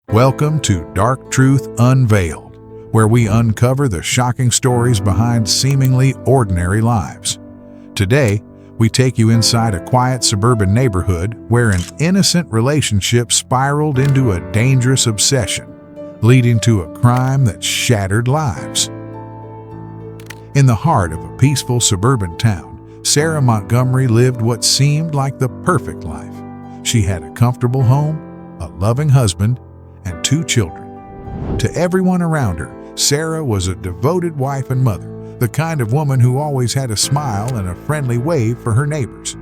Welcome to Dark Truth Unveiled, where we uncover the shocking stories behind seemingly ordinary lives. Today, we take you inside a quiet suburban neighborhood where an innocent relationship spiraled into a dangerous obsession, leading to a crime that shattered lives. In the heart of a peaceful suburban town, Sarah Montgomery lived what seemed like the perfect life. She had a comfortable home, a loving husband, and 2 children. To everyone around her, Sarah was a devoted wife and mother, the kind of woman who always had a smile and a friendly wave for her neighbors.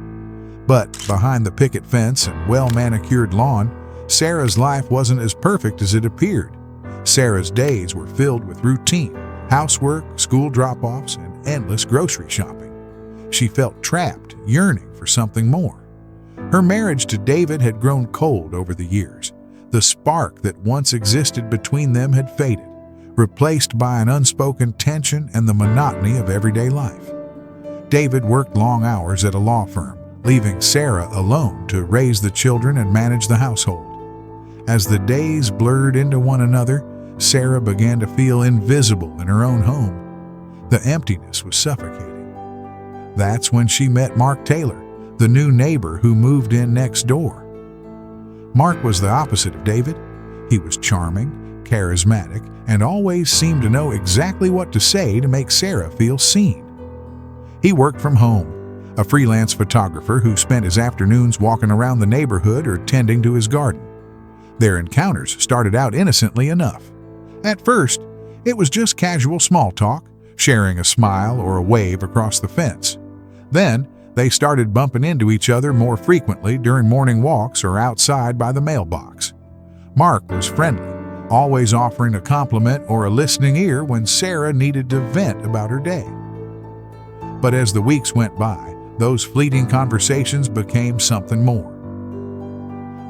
But behind the picket fence and well-manicured lawn, Sarah's life wasn't as perfect as it appeared. Sarah's days were filled with routine, housework, school drop-offs, and endless grocery shopping. She felt trapped, yearning for something more. Her marriage to David had grown cold over the years. The spark that once existed between them had faded, replaced by an unspoken tension and the monotony of everyday life. David worked long hours at a law firm, leaving Sarah alone to raise the children and manage the household. As the days blurred into one another, Sarah began to feel invisible in her own home. The emptiness was suffocating. That's when she met Mark Taylor, the new neighbor who moved in next door. Mark was the opposite of David. He was charming, charismatic, and always seemed to know exactly what to say to make Sarah feel seen. He worked from home, a freelance photographer who spent his afternoons walking around the neighborhood or tending to his garden. Their encounters started out innocently enough. At first, it was just casual small talk, sharing a smile or a wave across the fence. Then, they started bumping into each other more frequently during morning walks or outside by the mailbox. Mark was friendly, always offering a compliment or a listening ear when Sarah needed to vent about her day. But as the weeks went by, those fleeting conversations became something more.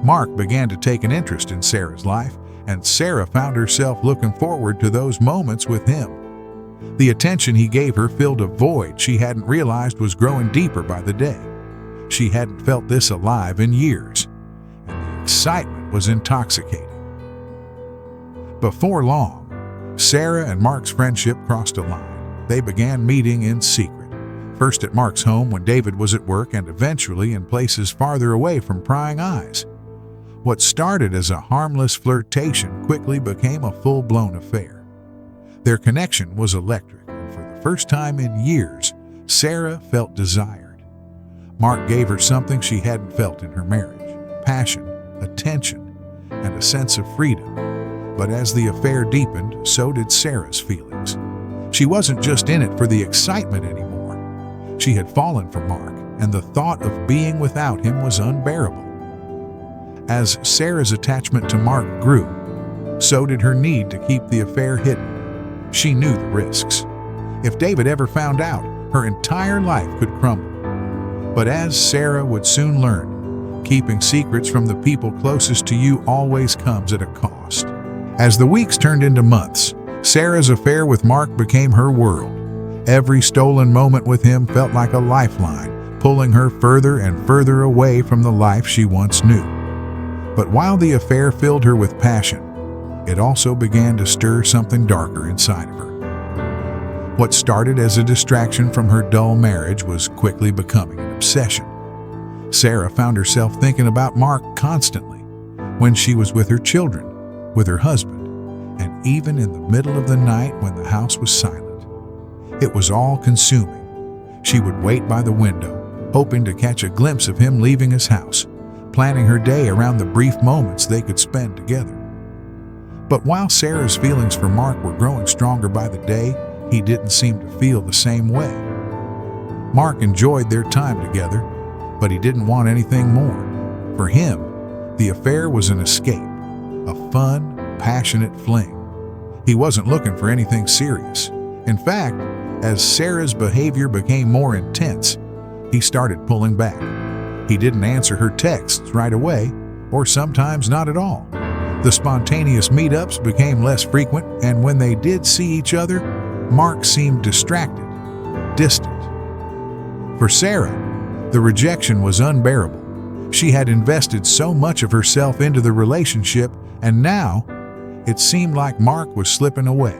Mark began to take an interest in Sarah's life, and Sarah found herself looking forward to those moments with him. The attention he gave her filled a void she hadn't realized was growing deeper by the day. She hadn't felt this alive in years, and the excitement was intoxicating. Before long, Sarah and Mark's friendship crossed a line. They began meeting in secret, first at Mark's home when David was at work and eventually in places farther away from prying eyes. What started as a harmless flirtation quickly became a full-blown affair. Their connection was electric, and for the first time in years, Sarah felt desired. Mark gave her something she hadn't felt in her marriage: passion, attention, and a sense of freedom. But as the affair deepened, so did Sarah's feelings. She wasn't just in it for the excitement anymore. She had fallen for Mark, and the thought of being without him was unbearable. As Sarah's attachment to Mark grew, so did her need to keep the affair hidden. She knew the risks. If David ever found out, her entire life could crumble. But as Sarah would soon learn, keeping secrets from the people closest to you always comes at a cost. As the weeks turned into months, Sarah's affair with Mark became her world. Every stolen moment with him felt like a lifeline, pulling her further and further away from the life she once knew. But while the affair filled her with passion, it also began to stir something darker inside of her. What started as a distraction from her dull marriage was quickly becoming an obsession. Sarah found herself thinking about Mark constantly, when she was with her children, with her husband, and even in the middle of the night when the house was silent. It was all-consuming. She would wait by the window, hoping to catch a glimpse of him leaving his house, planning her day around the brief moments they could spend together. But while Sarah's feelings for Mark were growing stronger by the day, he didn't seem to feel the same way. Mark enjoyed their time together, but he didn't want anything more. For him, the affair was an escape, a fun, passionate fling. He wasn't looking for anything serious. In fact, as Sarah's behavior became more intense, he started pulling back. He didn't answer her texts right away, or sometimes not at all. The spontaneous meetups became less frequent, and when they did see each other, Mark seemed distracted, distant. For Sarah, the rejection was unbearable. She had invested so much of herself into the relationship, And now, it seemed like Mark was slipping away.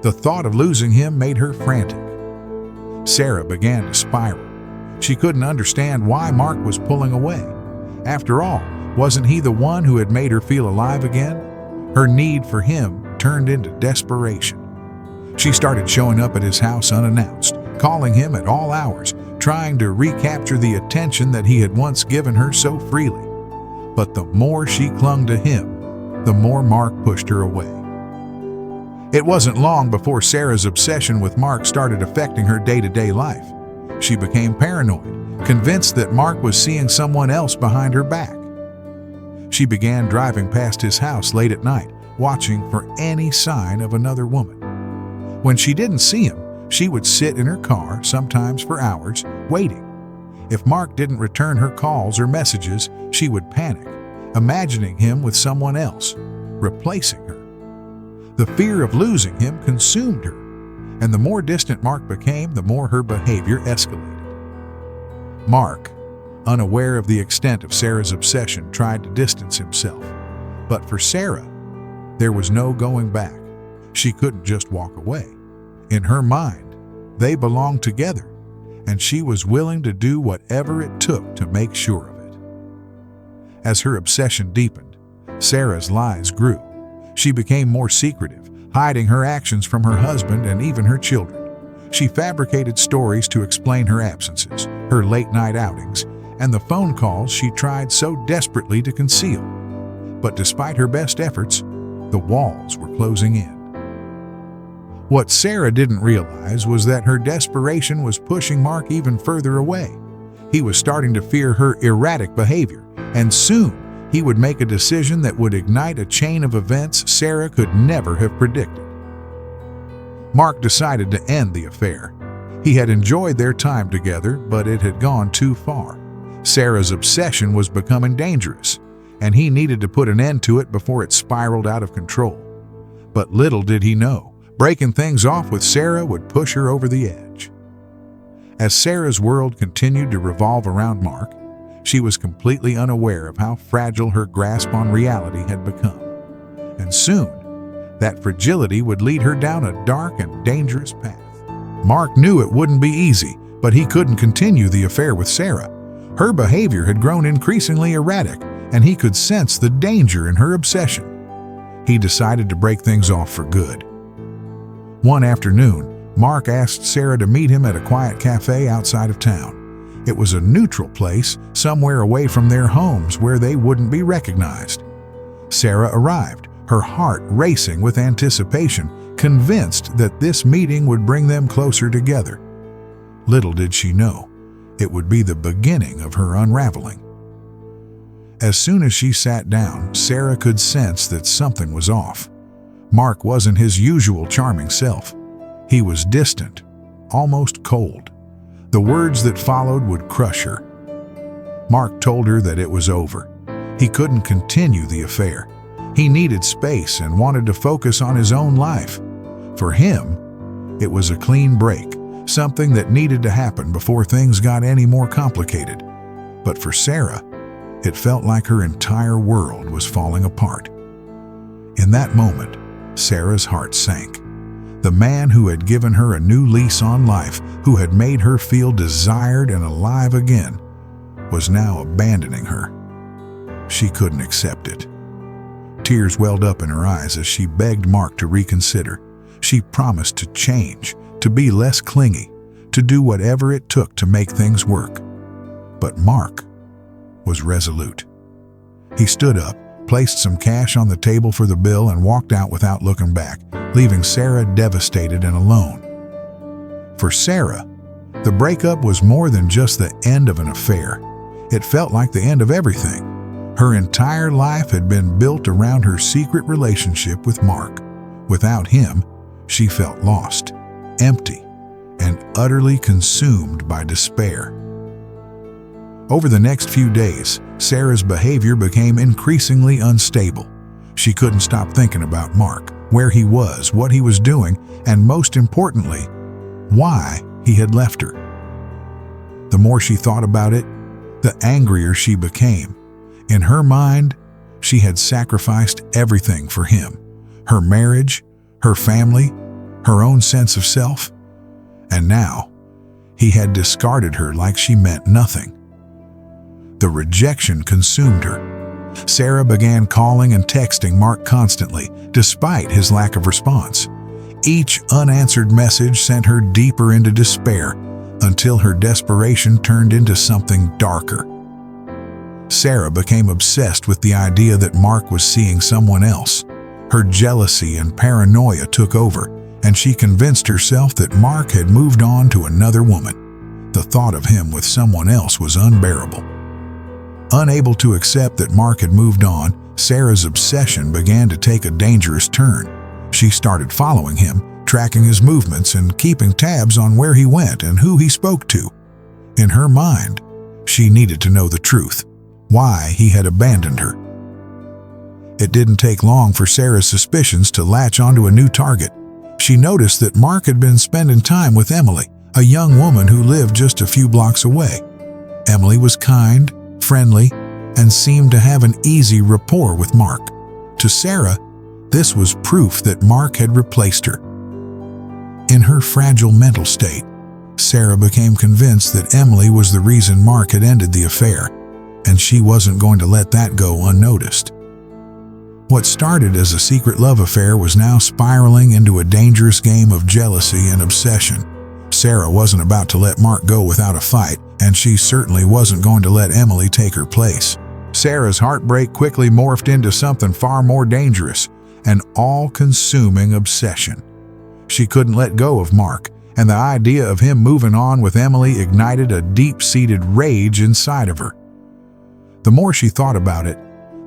The thought of losing him made her frantic. Sarah began to spiral. She couldn't understand why Mark was pulling away. After all, wasn't he the one who had made her feel alive again? Her need for him turned into desperation. She started showing up at his house unannounced, calling him at all hours, trying to recapture the attention that he had once given her so freely. But the more she clung to him, the more Mark pushed her away. It wasn't long before Sarah's obsession with Mark started affecting her day-to-day life. She became paranoid, convinced that Mark was seeing someone else behind her back. She began driving past his house late at night, watching for any sign of another woman. When she didn't see him, she would sit in her car, sometimes for hours, waiting. If Mark didn't return her calls or messages, she would panic, imagining him with someone else, replacing her. The fear of losing him consumed her, and the more distant Mark became, the more her behavior escalated. Mark, unaware of the extent of Sarah's obsession, tried to distance himself. But for Sarah, there was no going back. She couldn't just walk away. In her mind, they belonged together, and she was willing to do whatever it took to make sure of it. As her obsession deepened, Sarah's lies grew. She became more secretive, hiding her actions from her husband and even her children. She fabricated stories to explain her absences, her late-night outings, and the phone calls she tried so desperately to conceal. But despite her best efforts, the walls were closing in. What Sarah didn't realize was that her desperation was pushing Mark even further away. He was starting to fear her erratic behavior, and soon he would make a decision that would ignite a chain of events Sarah could never have predicted. Mark decided to end the affair. He had enjoyed their time together, but it had gone too far. Sarah's obsession was becoming dangerous, and he needed to put an end to it before it spiraled out of control. But little did he know, breaking things off with Sarah would push her over the edge. As Sarah's world continued to revolve around Mark, she was completely unaware of how fragile her grasp on reality had become. And soon, that fragility would lead her down a dark and dangerous path. Mark knew it wouldn't be easy, but he couldn't continue the affair with Sarah. Her behavior had grown increasingly erratic, and he could sense the danger in her obsession. He decided to break things off for good. One afternoon, Mark asked Sarah to meet him at a quiet cafe outside of town. It was a neutral place, somewhere away from their homes where they wouldn't be recognized. Sarah arrived, her heart racing with anticipation, convinced that this meeting would bring them closer together. Little did she know, it would be the beginning of her unraveling. As soon as she sat down, Sarah could sense that something was off. Mark wasn't his usual charming self. He was distant, almost cold. The words that followed would crush her. Mark told her that it was over. He couldn't continue the affair. He needed space and wanted to focus on his own life. For him, it was a clean break, something that needed to happen before things got any more complicated. But for Sarah, it felt like her entire world was falling apart. In that moment, Sarah's heart sank. The man who had given her a new lease on life, who had made her feel desired and alive again, was now abandoning her. She couldn't accept it. Tears welled up in her eyes as she begged Mark to reconsider. She promised to change, to be less clingy, to do whatever it took to make things work. But Mark was resolute. He stood up, placed some cash on the table for the bill, and walked out without looking back, leaving Sarah devastated and alone. For Sarah, the breakup was more than just the end of an affair. It felt like the end of everything. Her entire life had been built around her secret relationship with Mark. Without him, she felt lost, empty, and utterly consumed by despair. Over the next few days, Sarah's behavior became increasingly unstable. She couldn't stop thinking about Mark, where he was, what he was doing, and most importantly, why he had left her. The more she thought about it, the angrier she became. In her mind, She had sacrificed everything for him: her marriage, her family, her own sense of self. And now, he had discarded her like she meant nothing. The rejection consumed her. Sarah began calling and texting Mark constantly, despite his lack of response. Each unanswered message sent her deeper into despair, until her desperation turned into something darker. Sarah became obsessed with the idea that Mark was seeing someone else. Her jealousy and paranoia took over, and she convinced herself that Mark had moved on to another woman. The thought of him with someone else was unbearable. Unable to accept that Mark had moved on, Sarah's obsession began to take a dangerous turn. She started following him, tracking his movements and keeping tabs on where he went and who he spoke to. In her mind, she needed to know the truth: why he had abandoned her. It didn't take long for Sarah's suspicions to latch onto a new target. She noticed that Mark had been spending time with Emily, a young woman who lived just a few blocks away. Emily was kind, friendly, and seemed to have an easy rapport with Mark. To Sarah, this was proof that Mark had replaced her. In her fragile mental state, Sarah became convinced that Emily was the reason Mark had ended the affair, and she wasn't going to let that go unnoticed. What started as a secret love affair was now spiraling into a dangerous game of jealousy and obsession. Sarah wasn't about to let Mark go without a fight, and she certainly wasn't going to let Emily take her place. Sarah's heartbreak quickly morphed into something far more dangerous: an all-consuming obsession. She couldn't let go of Mark, and the idea of him moving on with Emily ignited a deep-seated rage inside of her. The more she thought about it,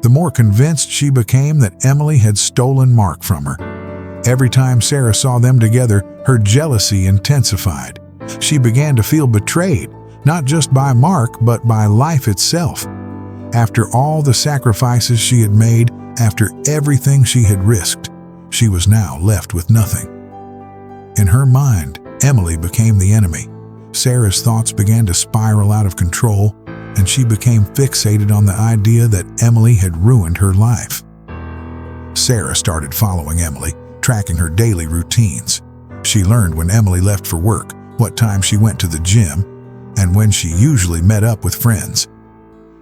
the more convinced she became that Emily had stolen Mark from her. Every time Sarah saw them together, her jealousy intensified. She began to feel betrayed, not just by Mark, but by life itself. After all the sacrifices she had made, after everything she had risked, she was now left with nothing. In her mind, Emily became the enemy. Sarah's thoughts began to spiral out of control, and she became fixated on the idea that Emily had ruined her life. Sarah started following Emily, tracking her daily routines. She learned when Emily left for work, what time she went to the gym, and when she usually met up with friends.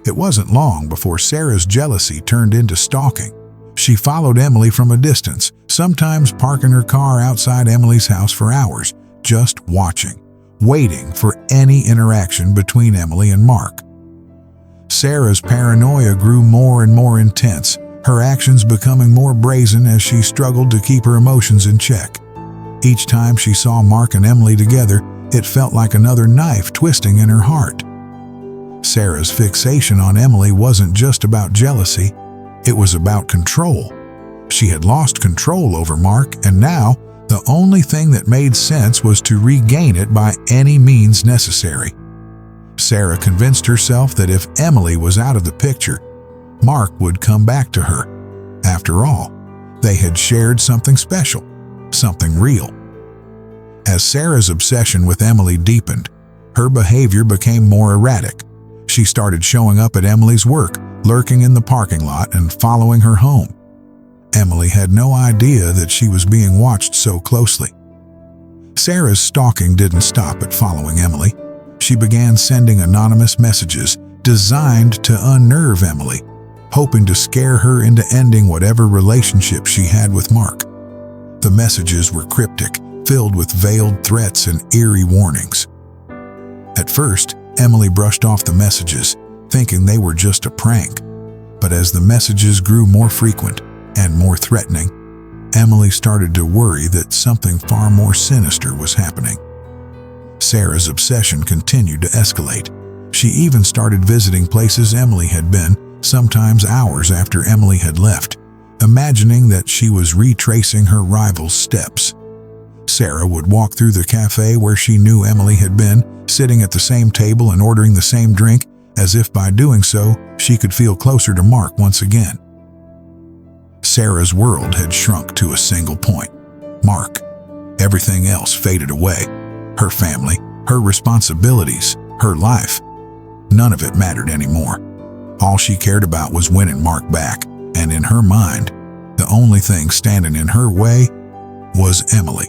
It wasn't long before Sarah's jealousy turned into stalking. She followed Emily from a distance, sometimes parking her car outside Emily's house for hours, just watching, waiting for any interaction between Emily and Mark. Sarah's paranoia grew more and more intense, her actions becoming more brazen as she struggled to keep her emotions in check. Each time she saw Mark and Emily together, it felt like another knife twisting in her heart. Sarah's fixation on Emily wasn't just about jealousy, it was about control. She had lost control over Mark, and now the only thing that made sense was to regain it by any means necessary. Sarah convinced herself that if Emily was out of the picture, Mark would come back to her. After all, they had shared something special, something real. As Sarah's obsession with Emily deepened, her behavior became more erratic. She started showing up at Emily's work, lurking in the parking lot, and following her home. Emily had no idea that she was being watched so closely. Sarah's stalking didn't stop at following Emily. She began sending anonymous messages designed to unnerve Emily, hoping to scare her into ending whatever relationship she had with Mark. The messages were cryptic, filled with veiled threats and eerie warnings. At first, Emily brushed off the messages, thinking they were just a prank. But as the messages grew more frequent and more threatening, Emily started to worry that something far more sinister was happening. Sarah's obsession continued to escalate. She even started visiting places Emily had been, sometimes hours after Emily had left, imagining that she was retracing her rival's steps. Sarah would walk through the cafe where she knew Emily had been, sitting at the same table and ordering the same drink, as if by doing so, she could feel closer to Mark once again. Sarah's world had shrunk to a single point: Mark. Everything else faded away. Her family, her responsibilities, her life. None of it mattered anymore. All she cared about was winning Mark back, and in her mind, the only thing standing in her way was Emily.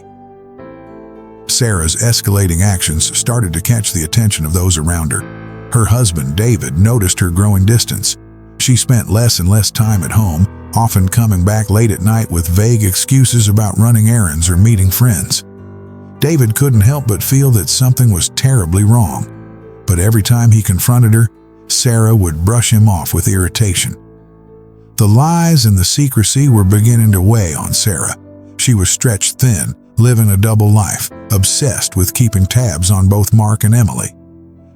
Sarah's escalating actions started to catch the attention of those around her. Her husband, David, noticed her growing distance. She spent less and less time at home, often coming back late at night with vague excuses about running errands or meeting friends. David couldn't help but feel that something was terribly wrong, but every time he confronted her, Sarah would brush him off with irritation. The lies and the secrecy were beginning to weigh on Sarah. She was stretched thin, living a double life, obsessed with keeping tabs on both Mark and Emily.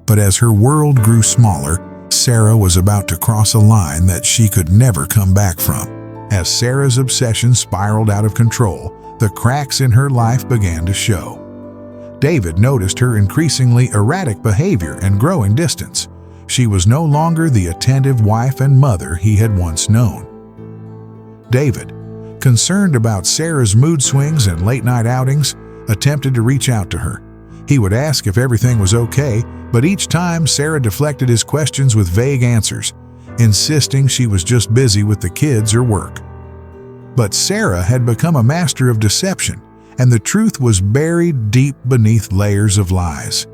But as her world grew smaller, Sarah was about to cross a line that she could never come back from. As Sarah's obsession spiraled out of control, the cracks in her life began to show. David noticed her increasingly erratic behavior and growing distance. She was no longer the attentive wife and mother he had once known. David, concerned about Sarah's mood swings and late-night outings, attempted to reach out to her. He would ask if everything was okay, but each time Sarah deflected his questions with vague answers, insisting she was just busy with the kids or work. But Sarah had become a master of deception, and the truth was buried deep beneath layers of lies.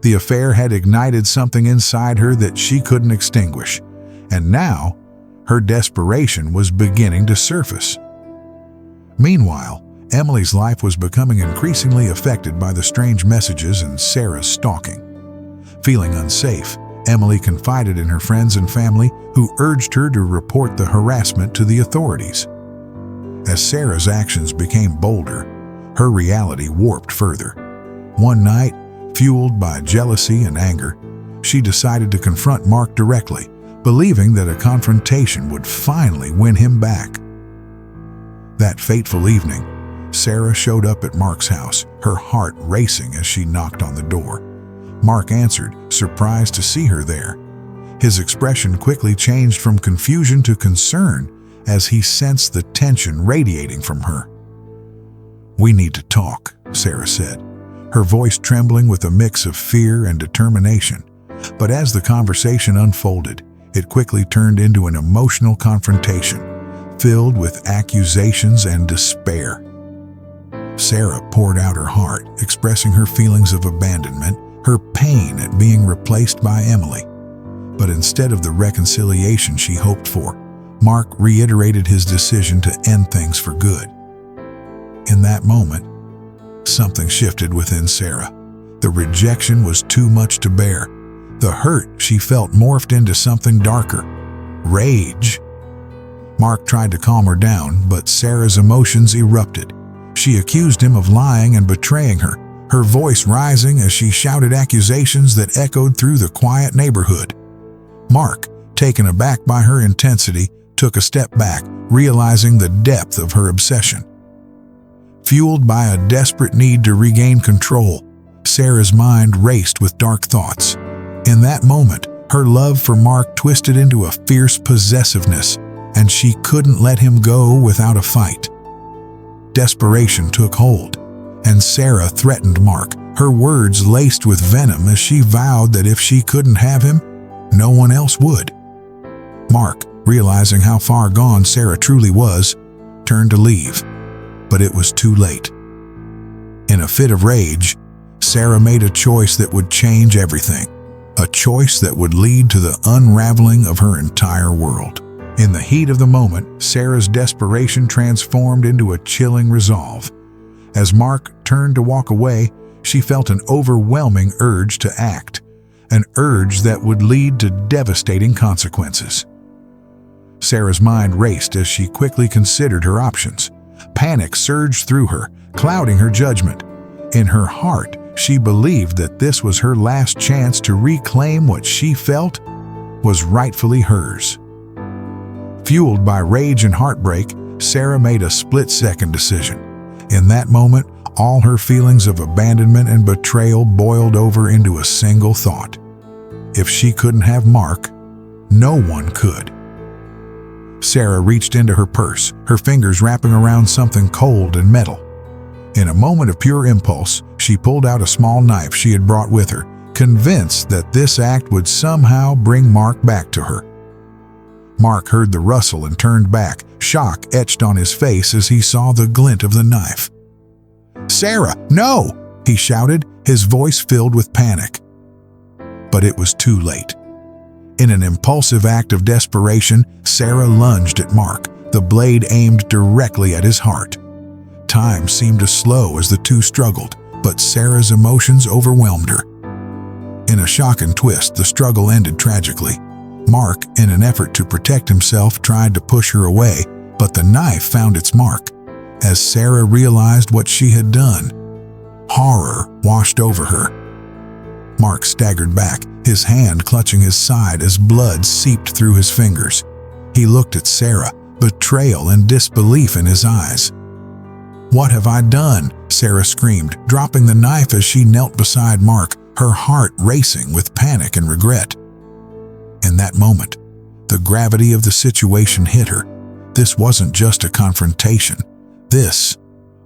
The affair had ignited something inside her that she couldn't extinguish, and now her desperation was beginning to surface. Meanwhile, Emily's life was becoming increasingly affected by the strange messages and Sarah's stalking. Feeling unsafe, Emily confided in her friends and family, who urged her to report the harassment to the authorities. As Sarah's actions became bolder, her reality warped further. One night, fueled by jealousy and anger, she decided to confront Mark directly, believing that a confrontation would finally win him back. That fateful evening, Sarah showed up at Mark's house, her heart racing as she knocked on the door. Mark answered, surprised to see her there. His expression quickly changed from confusion to concern as he sensed the tension radiating from her. "We need to talk," Sarah said, her voice trembling with a mix of fear and determination. But as the conversation unfolded, it quickly turned into an emotional confrontation, filled with accusations and despair. Sarah poured out her heart, expressing her feelings of abandonment, her pain at being replaced by Emily. But instead of the reconciliation she hoped for, Mark reiterated his decision to end things for good. In that moment, something shifted within Sarah. The rejection was too much to bear. The hurt she felt morphed into something darker: rage. Mark tried to calm her down, but Sarah's emotions erupted. She accused him of lying and betraying her, her voice rising as she shouted accusations that echoed through the quiet neighborhood. Mark, taken aback by her intensity, took a step back, realizing the depth of her obsession. Fueled by a desperate need to regain control, Sarah's mind raced with dark thoughts. In that moment, her love for Mark twisted into a fierce possessiveness, and she couldn't let him go without a fight. Desperation took hold, and Sarah threatened Mark, her words laced with venom as she vowed that if she couldn't have him, no one else would. Mark, realizing how far gone Sarah truly was, turned to leave, but it was too late. In a fit of rage, Sarah made a choice that would change everything, a choice that would lead to the unraveling of her entire world. In the heat of the moment, Sarah's desperation transformed into a chilling resolve. As Mark turned to walk away, she felt an overwhelming urge to act, an urge that would lead to devastating consequences. Sarah's mind raced as she quickly considered her options. Panic surged through her, clouding her judgment. In her heart, she believed that this was her last chance to reclaim what she felt was rightfully hers. Fueled by rage and heartbreak, Sarah made a split-second decision. In that moment, all her feelings of abandonment and betrayal boiled over into a single thought: if she couldn't have Mark, no one could. Sarah reached into her purse, her fingers wrapping around something cold and metal. In a moment of pure impulse, she pulled out a small knife she had brought with her, convinced that this act would somehow bring Mark back to her. Mark heard the rustle and turned back, shock etched on his face as he saw the glint of the knife. "Sarah, no!" he shouted, his voice filled with panic. But it was too late. In an impulsive act of desperation, Sarah lunged at Mark, the blade aimed directly at his heart. Time seemed to slow as the two struggled, but Sarah's emotions overwhelmed her. In a shocking twist, the struggle ended tragically. Mark, in an effort to protect himself, tried to push her away, but the knife found its mark. As Sarah realized what she had done, horror washed over her. Mark staggered back, his hand clutching his side as blood seeped through his fingers. He looked at Sarah, betrayal and disbelief in his eyes. "What have I done?" Sarah screamed, dropping the knife as she knelt beside Mark, her heart racing with panic and regret. In that moment, the gravity of the situation hit her. This wasn't just a confrontation. This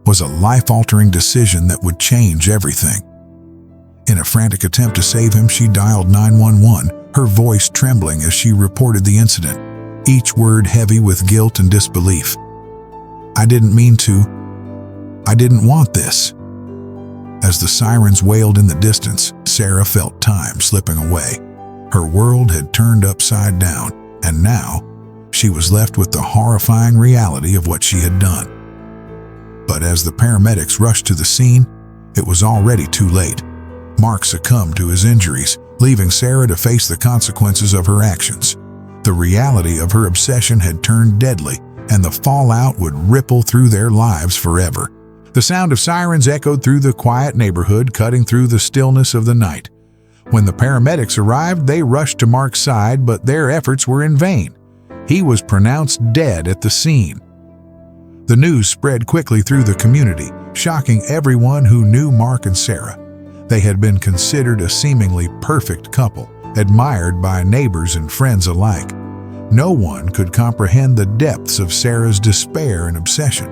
was a life-altering decision that would change everything. In a frantic attempt to save him, she dialed 911, her voice trembling as she reported the incident, each word heavy with guilt and disbelief. "I didn't mean to. I didn't want this." As the sirens wailed in the distance, Sarah felt time slipping away. Her world had turned upside down, and now she was left with the horrifying reality of what she had done. But as the paramedics rushed to the scene, it was already too late. Mark succumbed to his injuries, leaving Sarah to face the consequences of her actions. The reality of her obsession had turned deadly, and the fallout would ripple through their lives forever. The sound of sirens echoed through the quiet neighborhood, cutting through the stillness of the night. When the paramedics arrived, they rushed to Mark's side, but their efforts were in vain. He was pronounced dead at the scene. The news spread quickly through the community, shocking everyone who knew Mark and Sarah. They had been considered a seemingly perfect couple, admired by neighbors and friends alike. No one could comprehend the depths of Sarah's despair and obsession.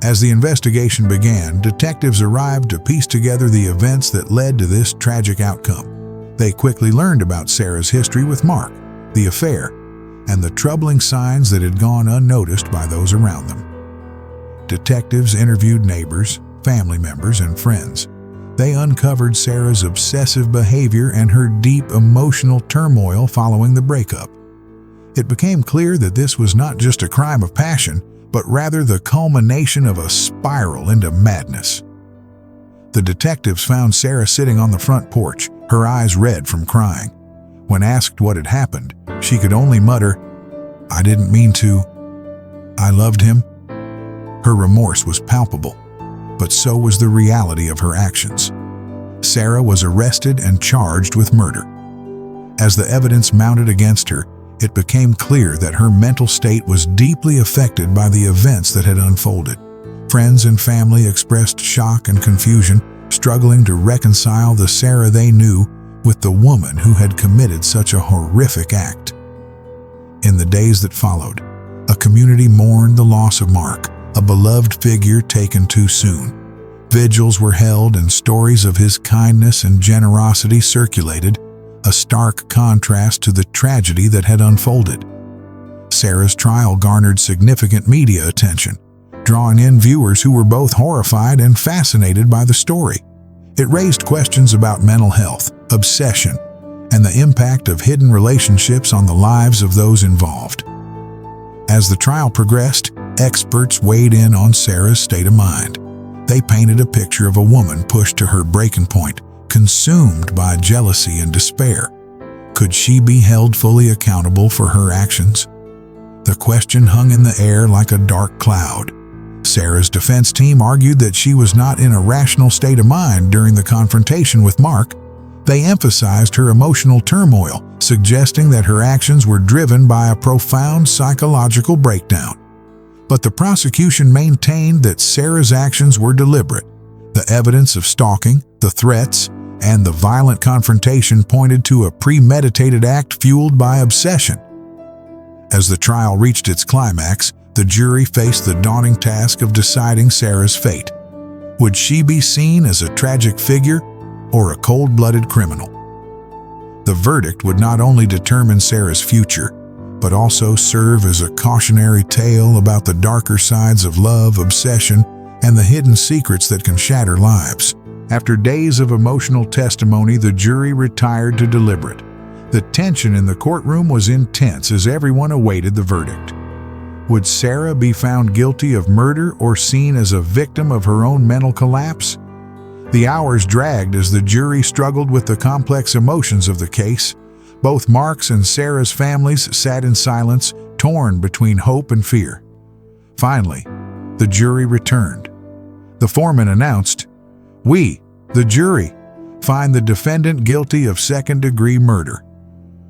As the investigation began, detectives arrived to piece together the events that led to this tragic outcome. They quickly learned about Sarah's history with Mark, the affair, and the troubling signs that had gone unnoticed by those around them. Detectives interviewed neighbors, family members, and friends. They uncovered Sarah's obsessive behavior and her deep emotional turmoil following the breakup. It became clear that this was not just a crime of passion, but rather the culmination of a spiral into madness. The detectives found Sarah sitting on the front porch, her eyes red from crying. When asked what had happened, she could only mutter, "I didn't mean to. I loved him." Her remorse was palpable, but so was the reality of her actions. Sarah was arrested and charged with murder. As the evidence mounted against her, it became clear that her mental state was deeply affected by the events that had unfolded. Friends and family expressed shock and confusion, struggling to reconcile the Sarah they knew with the woman who had committed such a horrific act. In the days that followed, a community mourned the loss of Mark, a beloved figure taken too soon. Vigils were held and stories of his kindness and generosity circulated, a stark contrast to the tragedy that had unfolded. Sarah's trial garnered significant media attention, drawing in viewers who were both horrified and fascinated by the story. It raised questions about mental health, obsession, and the impact of hidden relationships on the lives of those involved. As the trial progressed, experts weighed in on Sarah's state of mind. They painted a picture of a woman pushed to her breaking point, consumed by jealousy and despair. Could she be held fully accountable for her actions? The question hung in the air like a dark cloud. Sarah's defense team argued that she was not in a rational state of mind during the confrontation with Mark. They emphasized her emotional turmoil, suggesting that her actions were driven by a profound psychological breakdown. But the prosecution maintained that Sarah's actions were deliberate. The evidence of stalking, the threats, and the violent confrontation pointed to a premeditated act fueled by obsession. As the trial reached its climax, the jury faced the daunting task of deciding Sarah's fate. Would she be seen as a tragic figure or a cold-blooded criminal? The verdict would not only determine Sarah's future, but also serve as a cautionary tale about the darker sides of love, obsession, and the hidden secrets that can shatter lives. After days of emotional testimony, the jury retired to deliberate. The tension in the courtroom was intense as everyone awaited the verdict. Would Sarah be found guilty of murder or seen as a victim of her own mental collapse? The hours dragged as the jury struggled with the complex emotions of the case. Both Mark's and Sarah's families sat in silence, torn between hope and fear. Finally, the jury returned. The foreman announced, "We, the jury, find the defendant guilty of second-degree murder."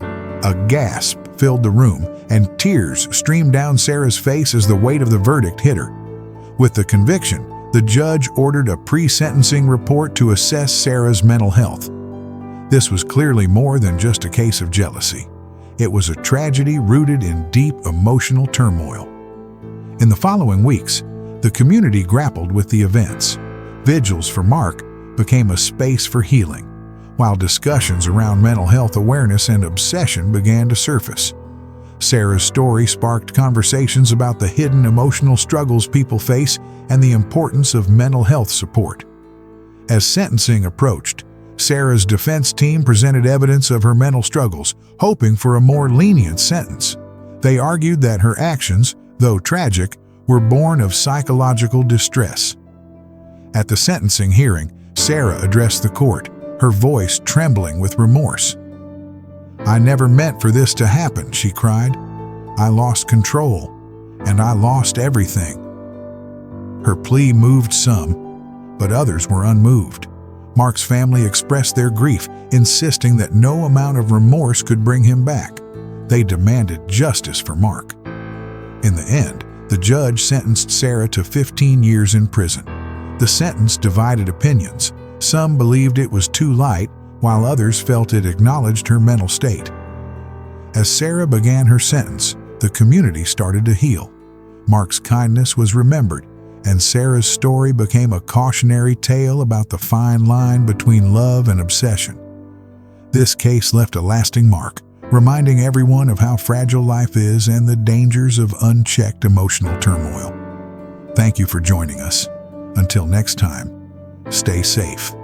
A gasp filled the room, and tears streamed down Sarah's face as the weight of the verdict hit her. With the conviction, the judge ordered a pre-sentencing report to assess Sarah's mental health. This was clearly more than just a case of jealousy. It was a tragedy rooted in deep emotional turmoil. In the following weeks, the community grappled with the events. Vigils for Mark became a space for healing, while discussions around mental health awareness and obsession began to surface. Sarah's story sparked conversations about the hidden emotional struggles people face and the importance of mental health support. As sentencing approached, Sarah's defense team presented evidence of her mental struggles, hoping for a more lenient sentence. They argued that her actions, though tragic, were born of psychological distress. At the sentencing hearing, Sarah addressed the court, her voice trembling with remorse. "I never meant for this to happen," she cried. "I lost control, and I lost everything." Her plea moved some, but others were unmoved. Mark's family expressed their grief, insisting that no amount of remorse could bring him back. They demanded justice for Mark. In the end, the judge sentenced Sarah to 15 years in prison. The sentence divided opinions. Some believed it was too light, while others felt it acknowledged her mental state. As Sarah began her sentence, the community started to heal. Mark's kindness was remembered, and Sarah's story became a cautionary tale about the fine line between love and obsession. This case left a lasting mark, reminding everyone of how fragile life is and the dangers of unchecked emotional turmoil. Thank you for joining us. Until next time, stay safe.